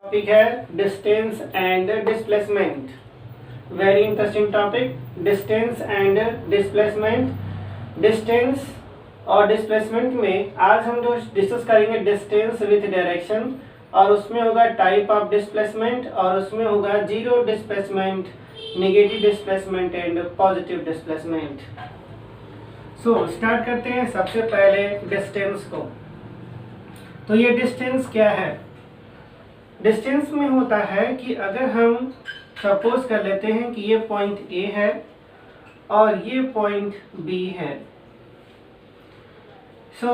Topic है distance and displacement. Very interesting topic, distance and displacement. Distance और displacement में आज हम जो डिस्कस करेंगे डिस्टेंस विथ डायरेक्शन, और उसमें होगा टाइप ऑफ डिस्प्लेसमेंट, और उसमें होगा zero displacement, negative displacement and positive displacement. So start करते हैं सबसे पहले डिस्टेंस को। तो ये डिस्टेंस क्या है? डिस्टेंस में होता है कि अगर हम सपोज कर लेते हैं कि ये पॉइंट ए है और ये पॉइंट बी है। सो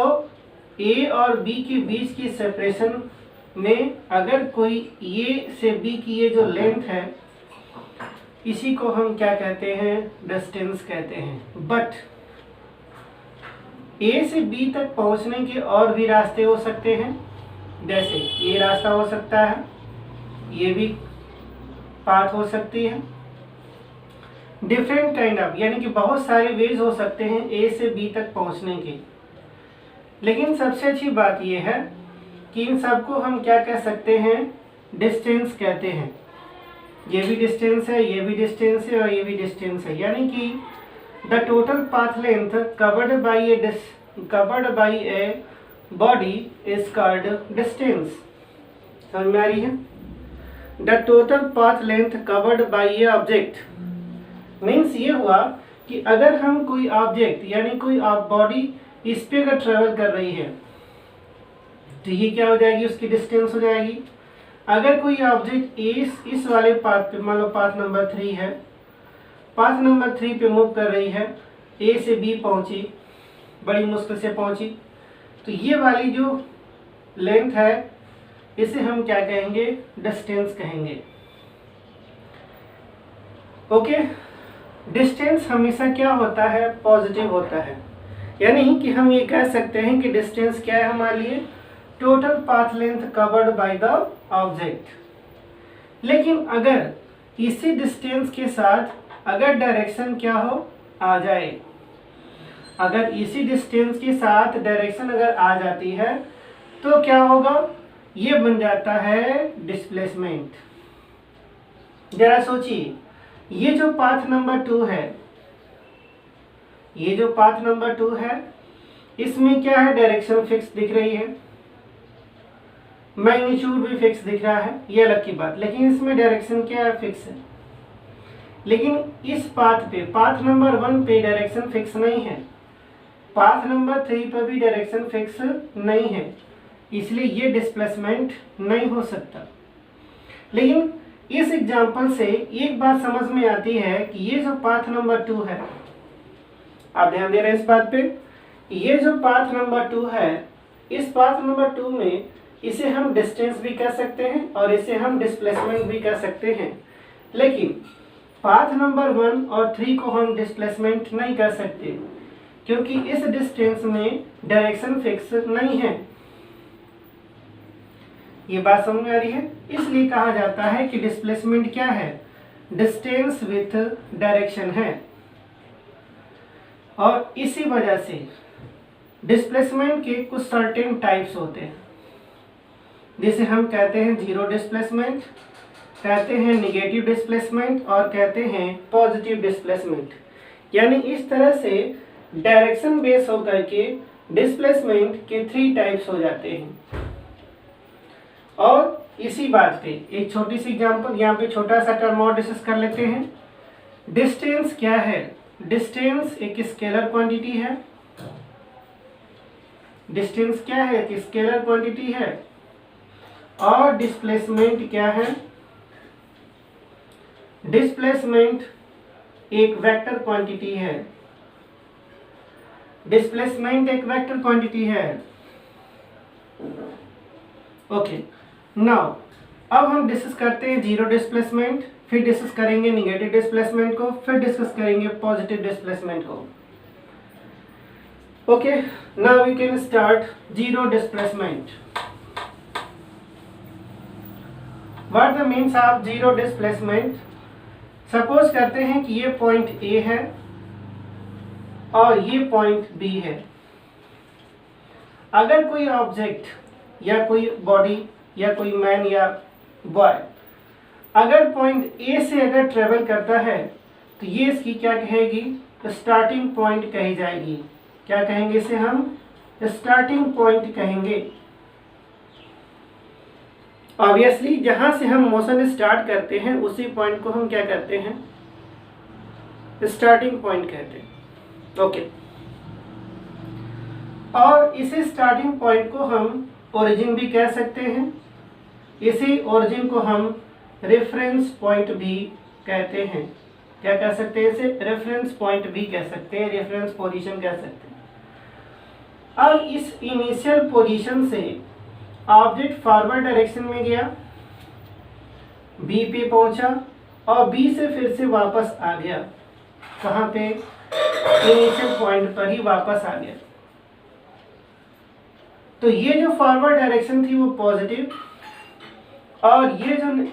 ए और बी के बीच की सेपरेशन में अगर कोई ए से बी की ये जो लेंथ है, इसी को हम क्या कहते हैं? डिस्टेंस कहते हैं। बट ए से बी तक पहुंचने के और भी रास्ते हो सकते हैं। जैसे ये रास्ता हो सकता है, ये भी पाथ हो सकती है। डिफरेंट काइंड ऑफ, यानी कि बहुत सारे वेज हो सकते हैं ए से बी तक पहुंचने के। लेकिन सबसे अच्छी बात यह है कि इन सबको हम क्या कह सकते हैं? डिस्टेंस कहते हैं। ये भी डिस्टेंस है, ये भी डिस्टेंस है और ये भी डिस्टेंस है। यानी कि the total path length covered by a body is called distance. समझ में आ रही है? The total path length covered by A object means ये हुआ कि अगर हम कोई ऑब्जेक्ट यानी कोई बॉडी इस पे अगर ट्रेवल कर रही है तो ये क्या हो जाएगी? उसकी डिस्टेंस हो जाएगी। अगर कोई ऑब्जेक्ट इस वाले पाथ पे, मान लो पाथ नंबर 3 है, पाथ नंबर 3 पे मूव कर रही है, ए से बी पहुंची, बड़ी मुश्किल से पहुंची, तो ये वाली जो लेंथ है इसे हम क्या कहेंगे? डिस्टेंस कहेंगे। ओके, डिस्टेंस हमेशा क्या होता है? पॉजिटिव होता है। यानी कि हम ये कह सकते हैं कि डिस्टेंस क्या है हमारे लिए? Total path length covered by the object. लेकिन अगर इसी डिस्टेंस के साथ अगर डायरेक्शन क्या हो? आ जाए, अगर इसी डिस्टेंस के साथ डायरेक्शन अगर आ जाती है तो क्या होगा? ये बन जाता है डिस्प्लेसमेंट। जरा सोचिए, ये जो पाथ नंबर 2 है, ये जो पाथ नंबर 2 है, इसमें क्या है? डायरेक्शन फिक्स दिख रही है, मैग्नीट्यूड भी फिक्स दिख रहा है, ये अलग की बात। लेकिन इसमें डायरेक्शन क्या है? फिक्स है। लेकिन इस पाथ पे, पाथ नंबर 1 पे डायरेक्शन फिक्स नहीं है, पाथ नंबर 3 पर भी डायरेक्शन फिक्स नहीं है, इसलिए ये डिस्प्लेसमेंट नहीं हो सकता। लेकिन इस एग्जांपल से एक बात समझ में आती है कि ये जो पाथ नंबर 2 है, आप ध्यान दे रहे हैं इस बात पे, ये जो पाथ नंबर 2 है, इस पाथ नंबर 2 में इसे हम डिस्टेंस भी कह सकते हैं और इसे हम डिस्प्लेसमेंट भी कह सकते हैं। लेकिन पाथ नंबर 1 और 3 को हम डिस्प्लेसमेंट नहीं कह सकते, क्योंकि इस डिस्टेंस में डायरेक्शन फिक्स नहीं है। ये बात समझ में आ रही है? इसलिए कहा जाता है कि डिस्प्लेसमेंट क्या है? डिस्टेंस विथ डायरेक्शन है। और इसी वजह से डिस्प्लेसमेंट के कुछ सर्टेन टाइप्स होते हैं, जिसे हम कहते हैं जीरो डिस्प्लेसमेंट, कहते हैं नेगेटिव डिस्प्लेसमेंट और कहते हैं पॉजिटिव डिस्प्लेसमेंट। यानी इस तरह से डायरेक्शन बेस होकर के डिस्प्लेसमेंट के 3 टाइप्स हो जाते हैं। और इसी बात पे एक छोटी सी एग्जांपल, यहाँ पे छोटा सा टर्म और डिस्कस कर लेते हैं। डिस्टेंस क्या है? डिस्टेंस एक स्केलर क्वांटिटी है। डिस्टेंस क्या है? एक स्केलर क्वांटिटी है। और डिस्प्लेसमेंट क्या है? डिस्प्लेसमेंट एक वेक्टर क्वांटिटी है। डिस्प्लेसमेंट एक वेक्टर क्वांटिटी है। ओके, नाउ अब हम डिस्कस करते हैं जीरो डिस्प्लेसमेंट, फिर डिस्कस करेंगे नेगेटिव डिस्प्लेसमेंट को, फिर डिस्कस करेंगे पॉजिटिव डिस्प्लेसमेंट को। Okay, now we can start zero displacement. What the means of zero displacement? Suppose करते हैं कि ये पॉइंट ए है और ये पॉइंट बी है। अगर कोई ऑब्जेक्ट या कोई बॉडी या कोई मैन या बॉय। अगर पॉइंट ए से अगर ट्रेवल करता है तो ये इसकी क्या कहेगी, स्टार्टिंग पॉइंट कही जाएगी। क्या कहेंगे इसे हम, स्टार्टिंग पॉइंट कहेंगे। ऑब्वियसली जहां से हम मोशन स्टार्ट करते हैं उसी पॉइंट को हम क्या करते हैं, स्टार्टिंग पॉइंट कहते हैं। ओके, और इसी स्टार्टिंग पॉइंट को हम ओरिजिन भी कह सकते हैं। इसी ओरिजिन को हम रेफरेंस पॉइंट भी कहते हैं। क्या कह सकते हैं इसे, रेफरेंस पॉइंट भी कह सकते हैं, रेफरेंस पोजीशन कह सकते हैं। अब इस इनिशियल पोजीशन से ऑब्जेक्ट फॉरवर्ड डायरेक्शन में गया, बी पे पहुंचा और बी से फिर से वापस आ गया। कहाँ पे, इनिशियल पॉइंट पर ही वापस आ गया। तो ये जो फॉरवर्ड डायरेक्शन थी वो पॉजिटिव, और ये जो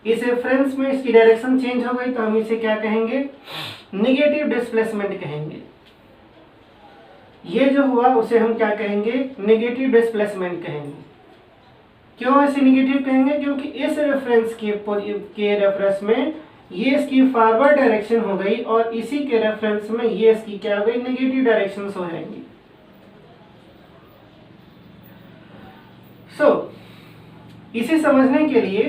इस रेफरेंस में इसकी डायरेक्शन चेंज हो गई तो हम इसे क्या कहेंगे, निगेटिव डिस्प्लेसमेंट कहेंगे। ये जो हुआ उसे हम क्या कहेंगे, नेगेटिव डिस्प्लेसमेंट कहेंगे। क्यों ऐसे नेगेटिव कहेंगे, क्योंकि इस रेफरेंस के रेफरेंस में ये इसकी फॉरवर्ड डायरेक्शन हो गई और इसी के रेफरेंस में ये इसकी क्या हो गई, नेगेटिव डायरेक्शन हो जाएंगी। इसे समझने के लिए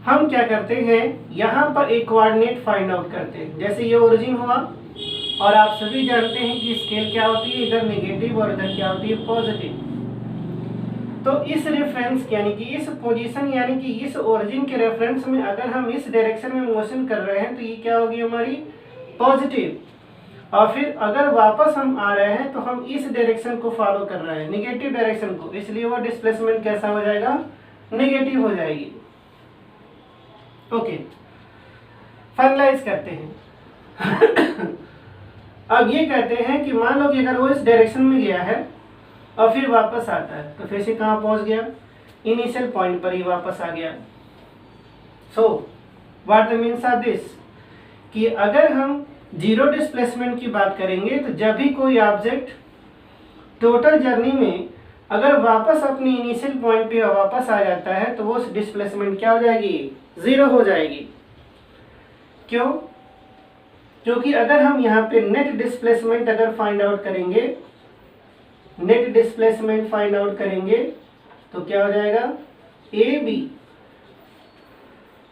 हम क्या करते हैं, यहाँ पर एक कोऑर्डिनेट फाइंड आउट करते हैं। जैसे ये ओरिजिन हुआ और आप सभी जानते हैं कि स्केल क्या होती है, इधर नेगेटिव और इधर क्या होती है, पॉजिटिव। तो इस रेफरेंस यानी कि इस पोजीशन यानी कि इस ओरिजिन के रेफरेंस में अगर हम इस डायरेक्शन में मोशन कर रहे हैं तो ये क्या होगी हमारी, पॉजिटिव। और फिर अगर वापस हम आ रहे हैं तो हम इस डायरेक्शन को फॉलो कर रहे हैं, नेगेटिव डायरेक्शन को, इसलिए वो डिस्प्लेसमेंट कैसा हो जाएगा, नेगेटिव हो जाएगी। ओके, फाइनलाइज करते हैं। अब ये कहते हैं कि मान लो कि अगर वो इस डायरेक्शन में गया है और फिर वापस आता है तो फिर से कहाँ पहुंच गया, इनिशियल पॉइंट पर ही वापस आ गया। So what the means of this, कि अगर हम जीरो डिस्प्लेसमेंट की बात करेंगे तो जब भी कोई ऑब्जेक्ट टोटल जर्नी में अगर वापस अपनी इनिशियल पॉइंट पे वापस आ जाता है तो वो डिस्प्लेसमेंट क्या हो जाएगी, जीरो हो जाएगी। क्यों, क्योंकि अगर हम यहाँ पे नेट डिस्प्लेसमेंट अगर फाइंड आउट करेंगे, नेट डिस्प्लेसमेंट फाइंड आउट करेंगे तो क्या हो जाएगा, ए बी,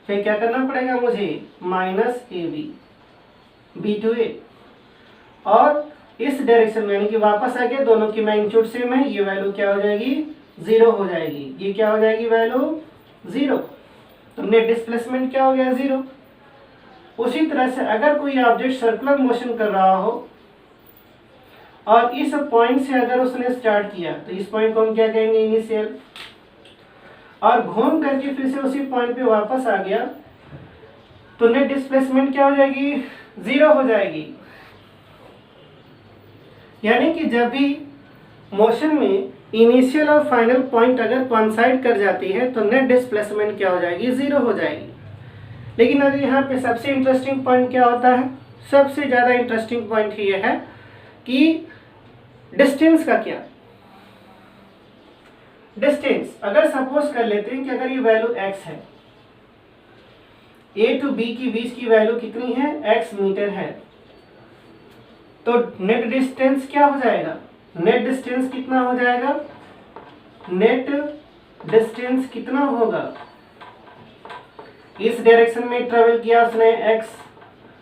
फिर क्या करना पड़ेगा मुझे, minus A B, B to A, और इस डायरेक्शन में यानी कि वापस आ गया, दोनों की मैग्नीट्यूड सेम है, ये वैल्यू क्या हो जाएगी, जीरो हो जाएगी। ये क्या हो जाएगी, वैल्यू जीरो। तो नेट डिस्प्लेसमेंट क्या हो गया, जीरो। उसी तरह से अगर कोई ऑब्जेक्ट सर्कुलर मोशन कर रहा हो और इस पॉइंट से अगर उसने स्टार्ट किया तो इस पॉइंट को हम क्या कहेंगे, इनिशियल, और घूम करके फिर से उसी पॉइंट पे वापस आ गया तो नेट डिस्प्लेसमेंट क्या हो जाएगी, जीरो हो जाएगी। यानी कि जब भी मोशन में इनिशियल और फाइनल पॉइंट अगर कोइंसाइड कर जाती है तो नेट डिस्प्लेसमेंट क्या हो जाएगी, जीरो हो जाएगी। लेकिन अगर यहाँ पे सबसे इंटरेस्टिंग पॉइंट क्या होता है, सबसे ज़्यादा इंटरेस्टिंग पॉइंट ये है कि डिस्टेंस का क्या, डिस्टेंस अगर सपोज कर लेते हैं कि अगर ये वैल्यू x है, a टू b की बीच की वैल्यू कितनी है, x मीटर है, तो नेट डिस्टेंस क्या हो जाएगा, नेट डिस्टेंस कितना हो जाएगा, नेट डिस्टेंस कितना होगा, इस डायरेक्शन में ट्रेवल किया उसने x,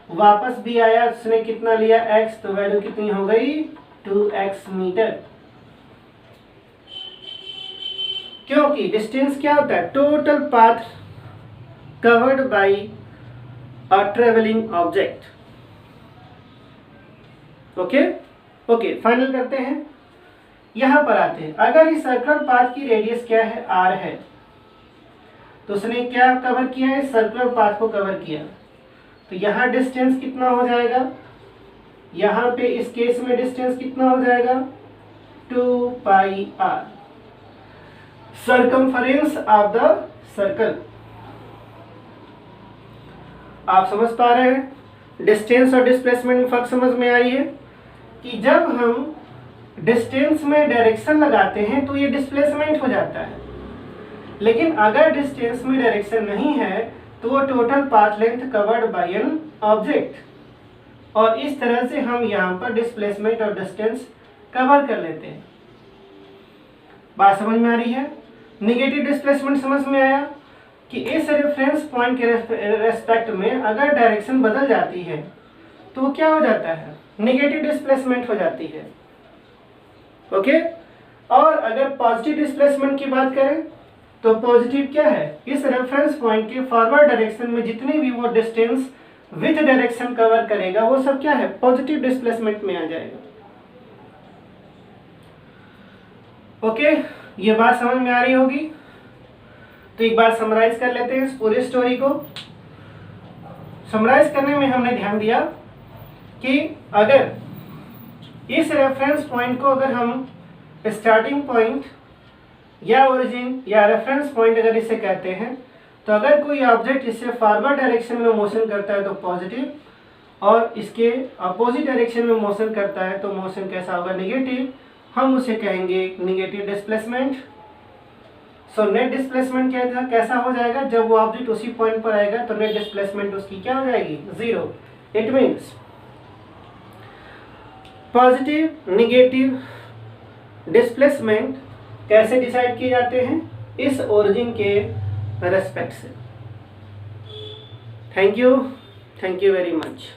वापस भी आया उसने कितना लिया x, तो वैल्यू कितनी हो गई 2x मीटर। क्योंकि डिस्टेंस क्या होता है, total path covered by a travelling object. Okay, final करते हैं। यहां पर आते हैं, अगर इस सर्कुलर पाथ की रेडियस क्या है, r है, तो उसने क्या कवर किया है, सर्कुलर पाथ को कवर किया, तो यहाँ डिस्टेंस कितना हो जाएगा, यहाँ पे इस केस में डिस्टेंस कितना हो जाएगा 2 पाई r, circumference of the circle. आप समझ पा रहे हैं, डिस्टेंस और डिस्प्लेसमेंट में फर्क समझ में आई है कि जब हम डिस्टेंस में डायरेक्शन लगाते हैं तो ये डिस्प्लेसमेंट हो जाता है, लेकिन अगर डिस्टेंस में डायरेक्शन नहीं है तो वो total path length covered by an object. और इस तरह से हम यहाँ पर डिस्प्लेसमेंट और डिस्टेंस कवर कर लेते हैं। बात समझ में आ रही है? निगेटिव डिस्प्लेसमेंट समझ में आया कि इस रेफरेंस पॉइंट के रेस्पेक्ट में अगर डायरेक्शन बदल जाती है तो वो क्या हो जाता है? निगेटिव डिस्प्लेसमेंट हो जाती है। ओके। और अगर पॉजिटिव डिस्प्लेसमेंट की बात करें तो पॉजिटिव क्या है? इस रेफरेंस पॉइंट के फॉरवर्ड डायरेक्शन में जितनी भी वो डिस्टेंस विथ डायरेक्शन कवर करेगा वो सब क्या है? पॉजिटिव डिस्प्लेसमेंट में आ जाएगा। ओके, ये बात समझ में आ रही होगी। तो एक बार समराइज कर लेते हैं इस पूरी स्टोरी को। समराइज करने में हमने ध्यान दिया कि अगर इस रेफरेंस पॉइंट को अगर हम स्टार्टिंग पॉइंट या ओरिजिन या रेफरेंस पॉइंट अगर इसे कहते हैं, तो अगर कोई ऑब्जेक्ट इससे फॉरवर्ड डायरेक्शन में मोशन करता है तो पॉजिटिव, और इसके अपोजिट डायरेक्शन में मोशन करता है तो मोशन कैसा होगा? नेगेटिव। हम उसे कहेंगे negative displacement. So net displacement कैसा हो जाएगा? जब वो ऑब्जेक्ट उसी पॉइंट पर आएगा तो नेट डिस्प्लेसमेंट उसकी क्या हो जाएगी? 0। It means positive negative displacement कैसे डिसाइड किए जाते हैं? इस ओरिजिन के रेस्पेक्ट से। Thank you very much.